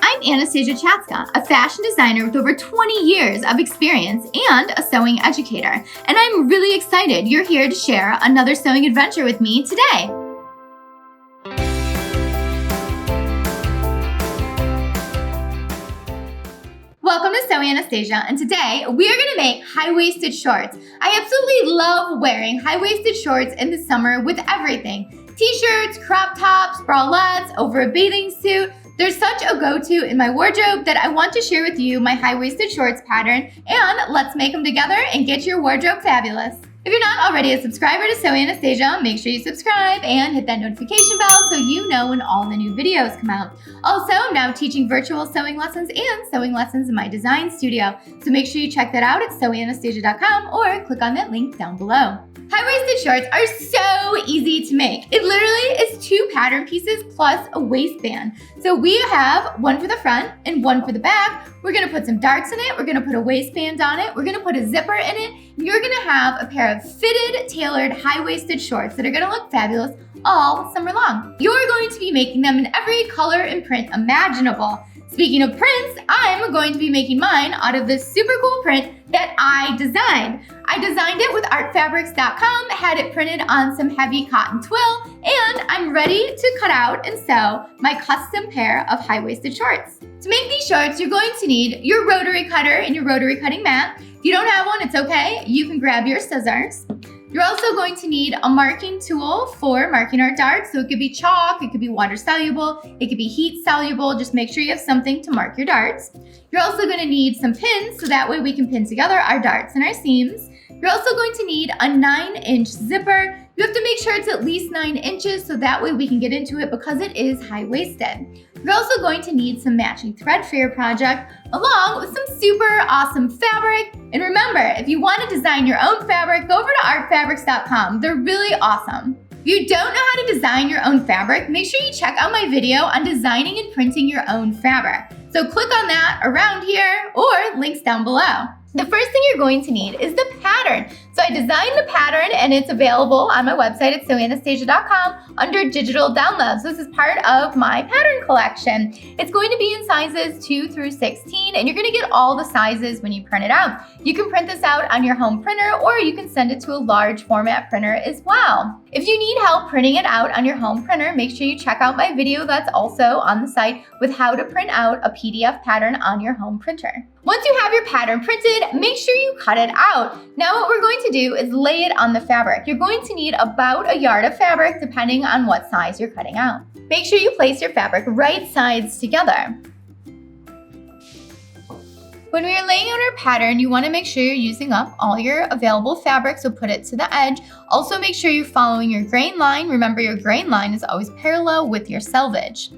I'm Anastasia Chatzka, a fashion designer with over 20 years of experience and a sewing educator. And I'm really excited you're here to share another sewing adventure with me today. Welcome to Sewing Anastasia, and today we are going to make high-waisted shorts. I absolutely love wearing high-waisted shorts in the summer with everything. T-shirts, crop tops, bralettes, over a bathing suit. There's such a go-to in my wardrobe that I want to share with you my high-waisted shorts pattern, and let's make them together and get your wardrobe fabulous. If you're not already a subscriber to Sewing Anastasia, make sure you subscribe and hit that notification bell so you know when all the new videos come out. Also, I'm now teaching virtual sewing lessons and sewing lessons in my design studio, so make sure you check that out at sewinganastasia.com or click on that link down below. High-waisted shorts are so easy to make. It literally is 2 pattern pieces plus a waistband. So we have one for the front and one for the back. We're gonna put some darts in it. We're gonna put a waistband on it. We're gonna put a zipper in it. You're gonna have a pair of fitted, tailored, high-waisted shorts that are gonna look fabulous all summer long. You're going to be making them in every color and print imaginable. Speaking of prints, I'm going to be making mine out of this super cool print that I designed. I designed it with artfabrics.com, had it printed on some heavy cotton twill, and I'm ready to cut out and sew my custom pair of high-waisted shorts. To make these shorts, you're going to need your rotary cutter and your rotary cutting mat. If you don't have one, it's okay. You can grab your scissors. You're also going to need a marking tool for marking our darts. So it could be chalk, it could be water soluble, it could be heat soluble. Just make sure you have something to mark your darts. You're also going to need some pins so that way we can pin together our darts and our seams. You're also going to need a 9-inch zipper. You have to make sure it's at least 9 inches so that way we can get into it because it is high-waisted. You're also going to need some matching thread for your project, along with some super awesome fabric. And remember, if you want to design your own fabric, go over to artfabrics.com. They're really awesome. If you don't know how to design your own fabric, make sure you check out my video on designing and printing your own fabric. So click on that around here or links down below. The first thing you're going to need is the pattern. So I designed the pattern and it's available on my website at sewinganastasia.com under digital downloads. So this is part of my pattern collection. It's going to be in sizes 2 through 16 and you're going to get all the sizes when you print it out. You can print this out on your home printer or you can send it to a large format printer as well. If you need help printing it out on your home printer, make sure you check out my video that's also on the site with how to print out a PDF pattern on your home printer. Once you have your pattern printed, make sure you cut it out. Now what we're going to do is lay it on the fabric. You're going to need about a yard of fabric depending on what size you're cutting out. Make sure you place your fabric right sides together. When we are laying out our pattern, you want to make sure you're using up all your available fabric, so put it to the edge. Also make sure you're following your grain line. Remember, your grain line is always parallel with your selvage.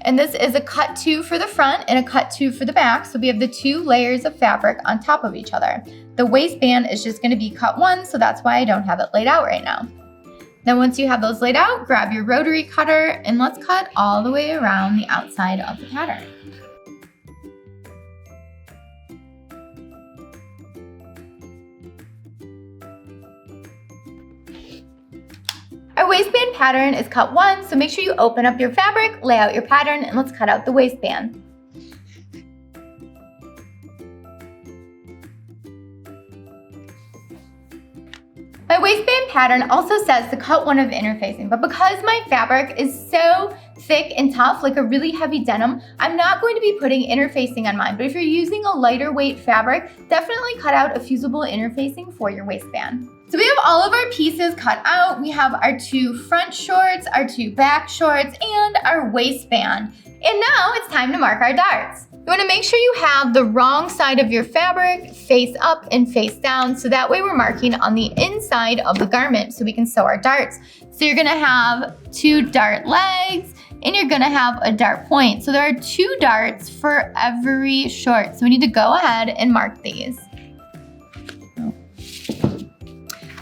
And this is a cut 2 for the front and a cut 2 for the back. So we have the 2 layers of fabric on top of each other. The waistband is just going to be cut 1, so that's why I don't have it laid out right now. Then once you have those laid out, grab your rotary cutter and let's cut all the way around the outside of the pattern. Our waistband pattern is cut 1, so make sure you open up your fabric, lay out your pattern, and let's cut out the waistband. My waistband pattern also says to cut 1 of interfacing, but because my fabric is so thick and tough, like a really heavy denim, I'm not going to be putting interfacing on mine. But if you're using a lighter weight fabric, definitely cut out a fusible interfacing for your waistband. So we have all of our pieces cut out. We have our 2 front shorts, our 2 back shorts, and our waistband. And now it's time to mark our darts. You want to make sure you have the wrong side of your fabric face up and face down, so that way we're marking on the inside of the garment so we can sew our darts. So you're going to have 2 dart legs and you're going to have a dart point. So there are 2 darts for every short. So we need to go ahead and mark these.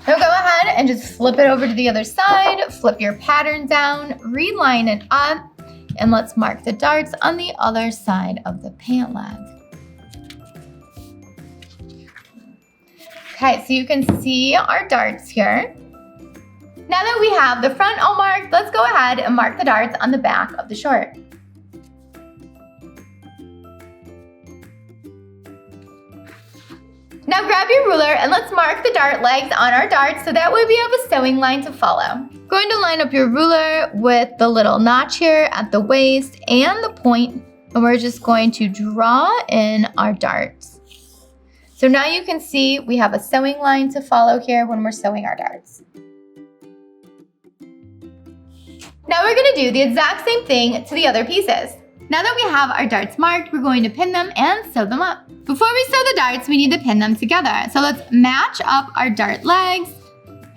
So go ahead and just flip it over to the other side, flip your pattern down, reline it up, and let's mark the darts on the other side of the pant leg. Okay, so you can see our darts here. Now that we have the front all marked, let's go ahead and mark the darts on the back of the short. Now grab your ruler and let's mark the dart legs on our darts so that way we have a sewing line to follow. Going to line up your ruler with the little notch here at the waist and the point, and we're just going to draw in our darts. So now you can see we have a sewing line to follow here when we're sewing our darts. Now we're going to do the exact same thing to the other pieces. Now that we have our darts marked, we're going to pin them and sew them up. Before we sew the darts, we need to pin them together. So let's match up our dart legs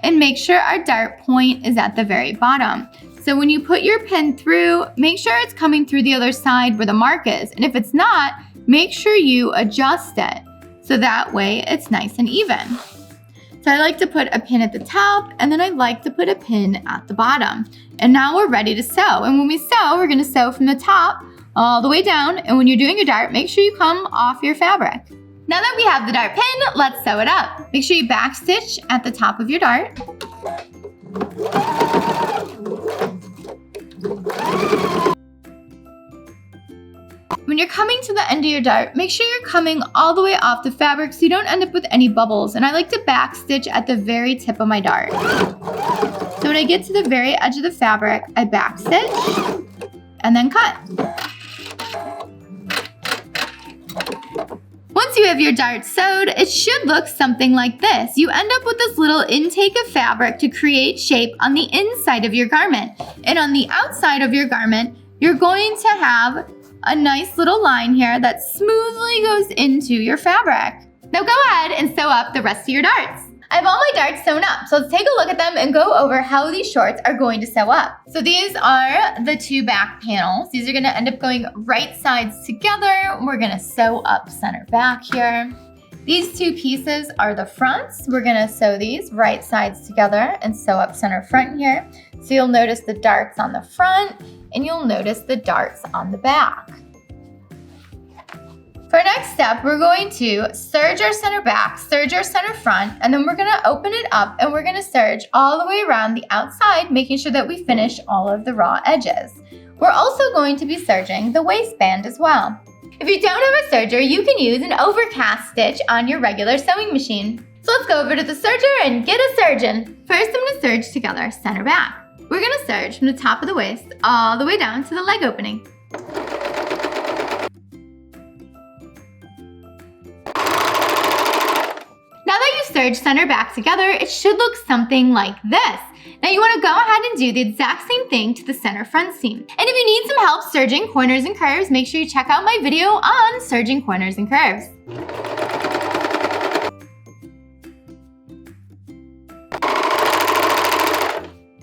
and make sure our dart point is at the very bottom. So when you put your pin through, make sure it's coming through the other side where the mark is. And if it's not, make sure you adjust it so that way it's nice and even. So I like to put a pin at the top and then I like to put a pin at the bottom. And now we're ready to sew. And when we sew, we're going to sew from the top all the way down, and when you're doing your dart, make sure you come off your fabric. Now that we have the dart pin, let's sew it up. Make sure you back stitch at the top of your dart. When you're coming to the end of your dart, make sure you're coming all the way off the fabric so you don't end up with any bubbles. And I like to back stitch at the very tip of my dart. So when I get to the very edge of the fabric, I back stitch and then cut. Once you have your dart sewed, it should look something like this. You end up with this little intake of fabric to create shape on the inside of your garment. And on the outside of your garment, you're going to have a nice little line here that smoothly goes into your fabric. Now go ahead and sew up the rest of your darts. I have all my darts sewn up, so let's take a look at them and go over how these shorts are going to sew up. So these are the two back panels. These are gonna end up going right sides together. We're gonna sew up center back here. These two pieces are the fronts. We're gonna sew these right sides together and sew up center front here. So you'll notice the darts on the front and you'll notice the darts on the back. For our next step, we're going to serge our center back, serge our center front, and then we're gonna open it up and we're gonna serge all the way around the outside, making sure that we finish all of the raw edges. We're also going to be serging the waistband as well. If you don't have a serger, you can use an overcast stitch on your regular sewing machine. So let's go over to the serger and get a surgeon. First, I'm gonna serge together center back. We're gonna serge from the top of the waist all the way down to the leg opening. Serge center back together, it should look something like this. Now you want to go ahead and do the exact same thing to the center front seam. And if you need some help serging corners and curves, make sure you check out my video on serging corners and curves.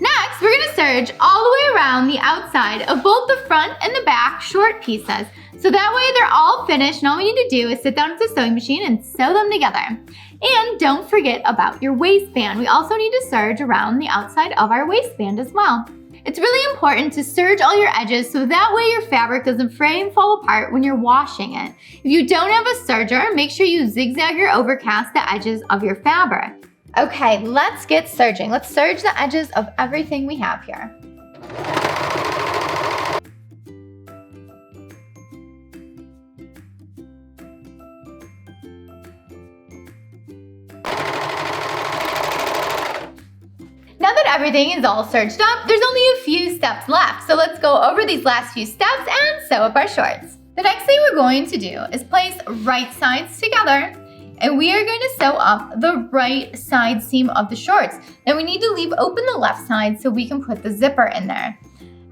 Next, we're going to serge all the way around the outside of both the front and the back short pieces. So that way they're all finished and all we need to do is sit down at the sewing machine and sew them together. And don't forget about your waistband. We also need to serge around the outside of our waistband as well. It's really important to serge all your edges so that way your fabric doesn't fray and fall apart when you're washing it. If you don't have a serger, make sure you zigzag or overcast the edges of your fabric. Okay, let's get serging. Let's serge the edges of everything we have here. Now that everything is all serged up, there's only a few steps left. So let's go over these last few steps and sew up our shorts. The next thing we're going to do is place right sides together, and we are going to sew up the right side seam of the shorts. Now we need to leave open the left side so we can put the zipper in there.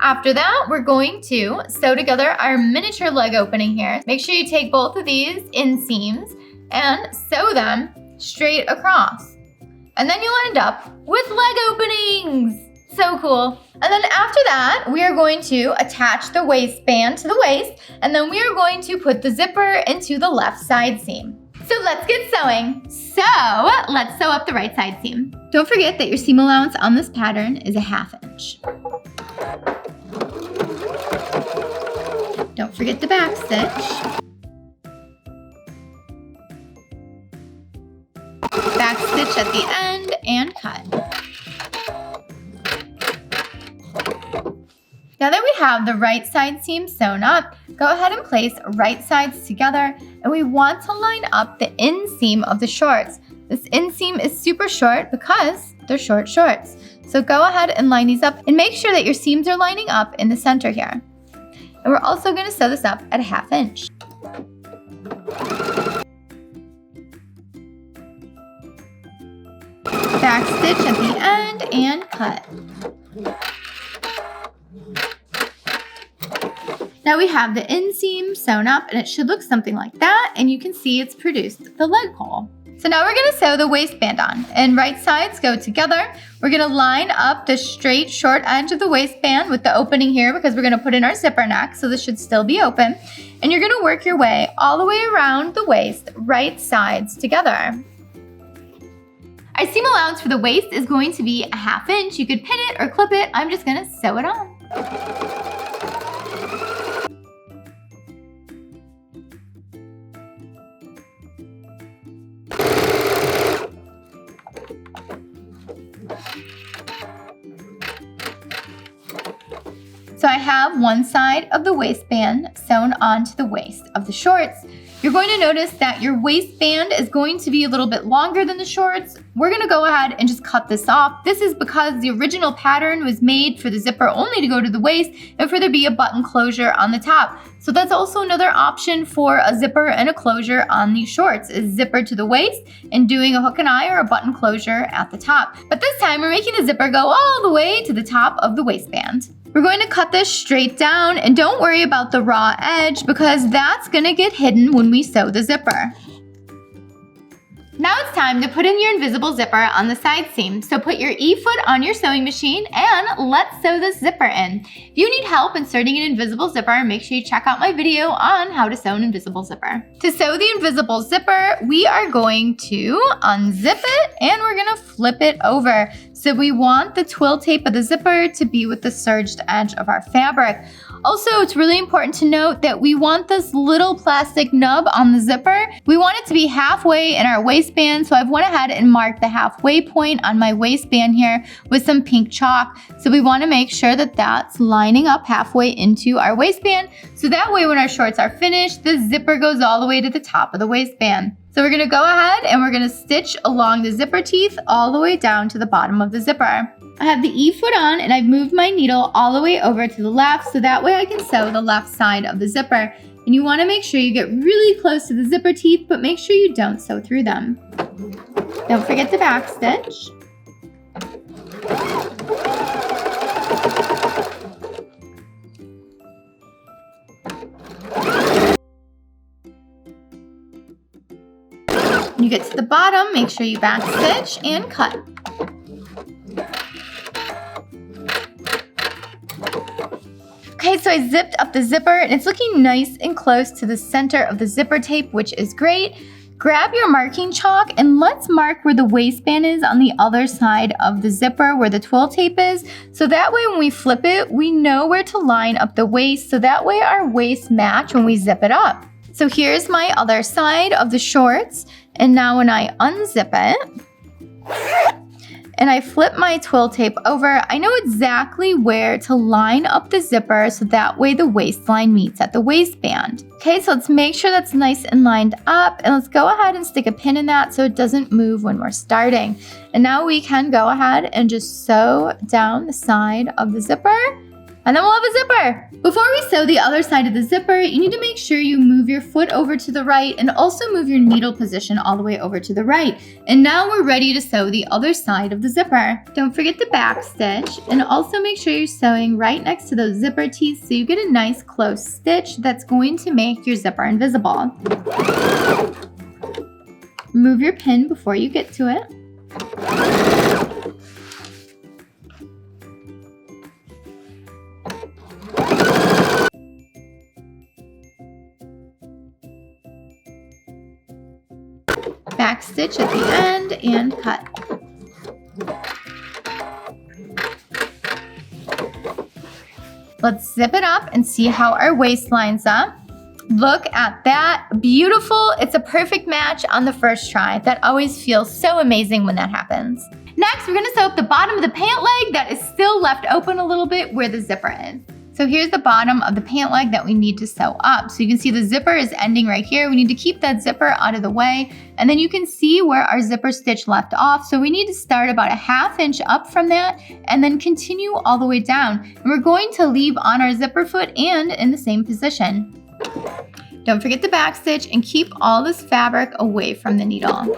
After that, we're going to sew together our miniature leg opening here. Make sure you take both of these inseams and sew them straight across. And then you'll end up with leg openings. So cool. And then after that, we are going to attach the waistband to the waist, and then we are going to put the zipper into the left side seam. So let's get sewing. So let's sew up the right side seam. Don't forget that your seam allowance on this pattern is 1/2 inch. Don't forget the back stitch. Back stitch at the end and cut. Now that we have the right side seam sewn up, go ahead and place right sides together, and we want to line up the inseam of the shorts. This inseam is super short because they're short shorts. So go ahead and line these up and make sure that your seams are lining up in the center here. And we're also going to sew this up at a 1/2 inch. Back stitch at the end and cut. Now we have the inseam sewn up and it should look something like that, and you can see it's produced the leg hole. So now we're gonna sew the waistband on, and right sides go together. We're gonna line up the straight short edge of the waistband with the opening here because we're gonna put in our zipper neck, so this should still be open. And you're gonna work your way all the way around the waist, right sides together. Our seam allowance for the waist is going to be a 1/2 inch. You could pin it or clip it. I'm just gonna sew it on. So I have one side of the waistband sewn onto the waist of the shorts. You're going to notice that your waistband is going to be a little bit longer than the shorts. We're gonna go ahead and just cut this off. This is because the original pattern was made for the zipper only to go to the waist and for there to be a button closure on the top. So that's also another option for a zipper and a closure on these shorts, is zipper to the waist and doing a hook and eye or a button closure at the top. But this time we're making the zipper go all the way to the top of the waistband. We're going to cut this straight down, and don't worry about the raw edge because that's gonna get hidden when we sew the zipper. Now it's time to put in your invisible zipper on the side seam. So put your E-foot on your sewing machine and let's sew this zipper in. If you need help inserting an invisible zipper, make sure you check out my video on how to sew an invisible zipper. To sew the invisible zipper, we are going to unzip it and we're gonna flip it over. So we want the twill tape of the zipper to be with the serged edge of our fabric. Also, it's really important to note that we want this little plastic nub on the zipper. We want it to be halfway in our waistband, so I've went ahead and marked the halfway point on my waistband here with some pink chalk. So we want to make sure that that's lining up halfway into our waistband, so that way when our shorts are finished, the zipper goes all the way to the top of the waistband. So we're gonna go ahead and we're gonna stitch along the zipper teeth all the way down to the bottom of the zipper. I have the E-foot on and I've moved my needle all the way over to the left so that way I can sew the left side of the zipper. And you wanna make sure you get really close to the zipper teeth, but make sure you don't sew through them. Don't forget to backstitch. When you get to the bottom, make sure you backstitch and cut. Okay, so I zipped up the zipper and it's looking nice and close to the center of the zipper tape, which is great. Grab your marking chalk and let's mark where the waistband is on the other side of the zipper, where the twill tape is. So that way when we flip it, we know where to line up the waist, so that way our waists match when we zip it up. So here's my other side of the shorts. And now when I unzip it, and I flip my twill tape over, I know exactly where to line up the zipper so that way the waistline meets at the waistband. Okay, so let's make sure that's nice and lined up, and let's go ahead and stick a pin in that so it doesn't move when we're starting. And now we can go ahead and just sew down the side of the zipper, and then we'll have a zipper. Before we sew the other side of the zipper, you need to make sure you move your foot over to the right and also move your needle position all the way over to the right. And now we're ready to sew the other side of the zipper. Don't forget to backstitch, and also make sure you're sewing right next to those zipper teeth so you get a nice close stitch that's going to make your zipper invisible. Remove your pin before you get to it. Backstitch at the end and cut. Let's zip it up and see how our waist lines up. Look at that, beautiful. It's a perfect match on the first try. That always feels so amazing when that happens. Next, we're gonna sew up the bottom of the pant leg that is still left open a little bit where the zipper is. So here's the bottom of the pant leg that we need to sew up. So you can see the zipper is ending right here. We need to keep that zipper out of the way. And then you can see where our zipper stitch left off. So we need to start about a 1/2 inch up from that and then continue all the way down. And we're going to leave on our zipper foot and in the same position. Don't forget to backstitch and keep all this fabric away from the needle.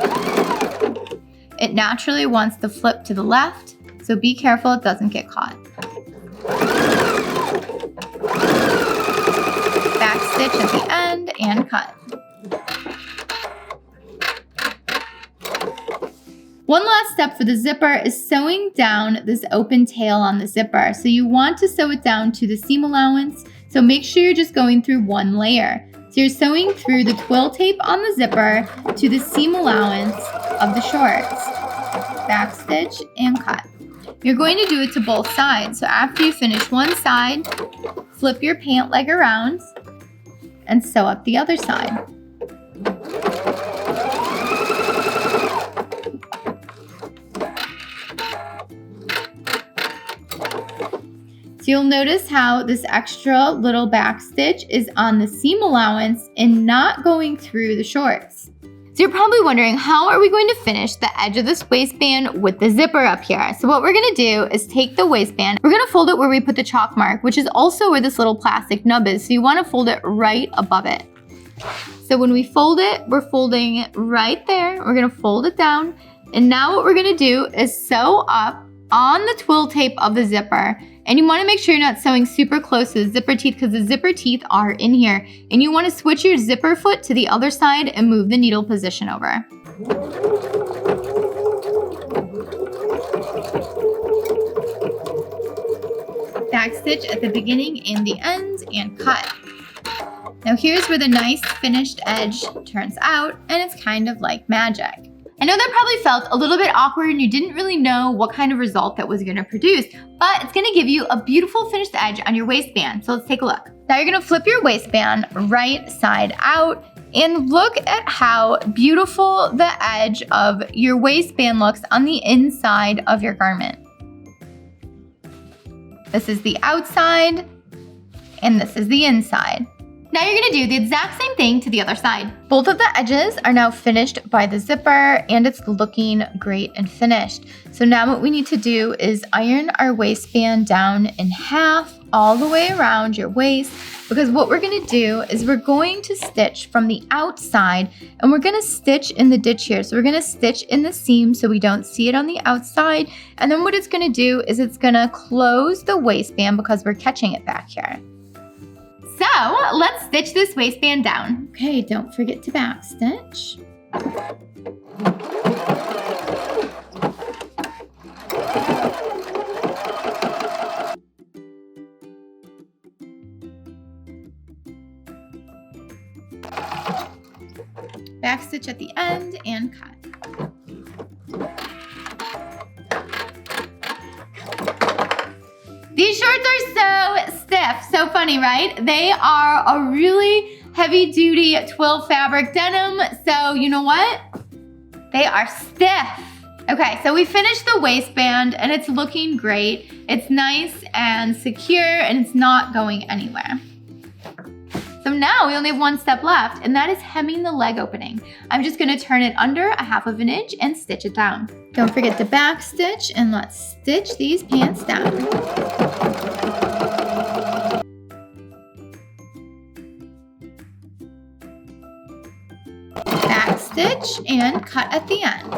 It naturally wants to flip to the left, so be careful it doesn't get caught. Backstitch at the end and cut. One last step for the zipper is sewing down this open tail on the zipper. So you want to sew it down to the seam allowance, so make sure you're just going through one layer. So you're sewing through the twill tape on the zipper to the seam allowance of the shorts. Backstitch and cut. You're going to do it to both sides. So after you finish one side, flip your pant leg around and sew up the other side. So you'll notice how this extra little back stitch is on the seam allowance and not going through the shorts. So you're probably wondering, how are we going to finish the edge of this waistband with the zipper up here? So what we're gonna do is take the waistband, we're gonna fold it where we put the chalk mark, which is also where this little plastic nub is. So you wanna fold it right above it. So when we fold it, we're folding it right there. We're gonna fold it down. And now what we're gonna do is sew up on the twill tape of the zipper. And you wanna make sure you're not sewing super close to the zipper teeth because the zipper teeth are in here. And you wanna switch your zipper foot to the other side and move the needle position over. Backstitch at the beginning and the end and cut. Now here's where the nice finished edge turns out, and it's kind of like magic. I know that probably felt a little bit awkward and you didn't really know what kind of result that was gonna produce, but it's gonna give you a beautiful finished edge on your waistband. So let's take a look. Now you're gonna flip your waistband right side out and look at how beautiful the edge of your waistband looks on the inside of your garment. This is the outside and this is the inside. Now you're gonna do the exact same thing to the other side. Both of the edges are now finished by the zipper and it's looking great and finished. So now what we need to do is iron our waistband down in half all the way around your waist, because what we're gonna do is we're going to stitch from the outside and we're gonna stitch in the ditch here. So we're gonna stitch in the seam so we don't see it on the outside. And then what it's gonna do is it's gonna close the waistband because we're catching it back here. So let's stitch this waistband down. Okay, don't forget to backstitch. Backstitch at the end and cut. These shorts are so stiff, so funny, right? They are a really heavy duty twill fabric denim, so you know what? They are stiff. Okay, so we finished the waistband and it's looking great. It's nice and secure and it's not going anywhere. So now we only have one step left, and that is hemming the leg opening. I'm just gonna turn it under a 1/2 inch and stitch it down. Don't forget to backstitch, and let's stitch these pants down. Backstitch and cut at the end.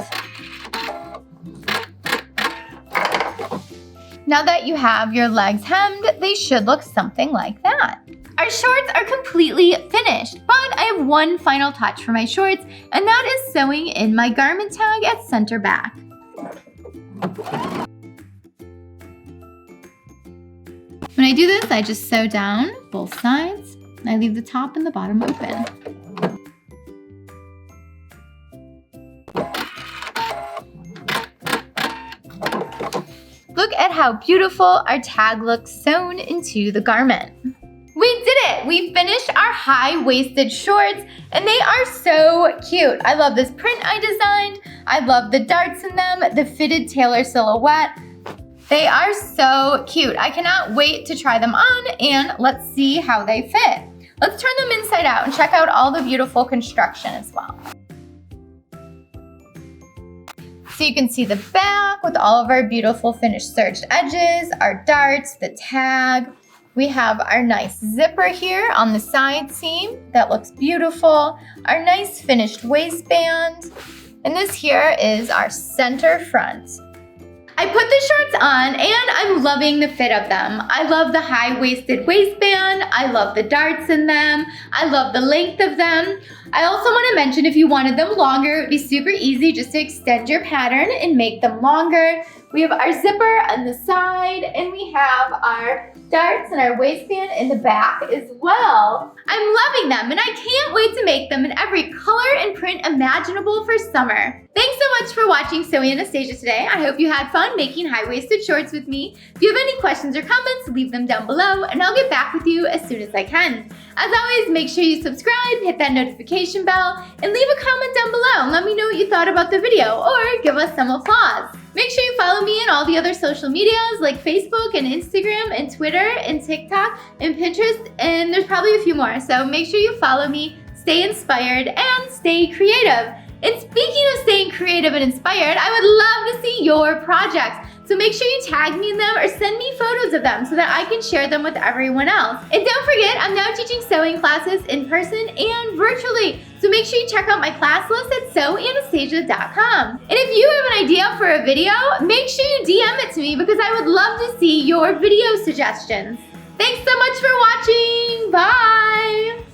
Now that you have your legs hemmed, they should look something like that. Our shorts are completely finished, but I have one final touch for my shorts, and that is sewing in my garment tag at center back. When I do this, I just sew down both sides, and I leave the top and the bottom open. Look at how beautiful our tag looks sewn into the garment. We did it! We finished our high-waisted shorts, and they are so cute. I love this print I designed. I love the darts in them, the fitted tailor silhouette. They are so cute. I cannot wait to try them on, and let's see how they fit. Let's turn them inside out and check out all the beautiful construction as well. So you can see the back with all of our beautiful finished serged edges, our darts, the tag. We have our nice zipper here on the side seam. That looks beautiful. Our nice finished waistband. And this here is our center front. I put the shorts on and I'm loving the fit of them. I love the high-waisted waistband. I love the darts in them. I love the length of them. I also want to mention if you wanted them longer, it would be super easy just to extend your pattern and make them longer. We have our zipper on the side and we have our darts and our waistband in the back as well. I'm loving them and I can't wait to make them in every color and print imaginable for summer. Thanks so much for watching Sewing Anastasia today. I hope you had fun making high-waisted shorts with me. If you have any questions or comments, leave them down below and I'll get back with you as soon as I can. As always, make sure you subscribe, hit that notification bell, and leave a comment down below and let me know what you thought about the video or give us some applause. Make sure you follow me on all the other social medias like Facebook and Instagram and Twitter and TikTok and Pinterest, and there's probably a few more. So make sure you follow me, stay inspired, and stay creative. And speaking of staying creative and inspired, I would love to see your projects. So make sure you tag me in them or send me photos of them so that I can share them with everyone else. And don't forget, I'm now teaching sewing classes in person and virtually. So make sure you check out my class list at sewanastasia.com. And if you have an idea for a video, make sure you DM it to me because I would love to see your video suggestions. Thanks so much for watching. Bye.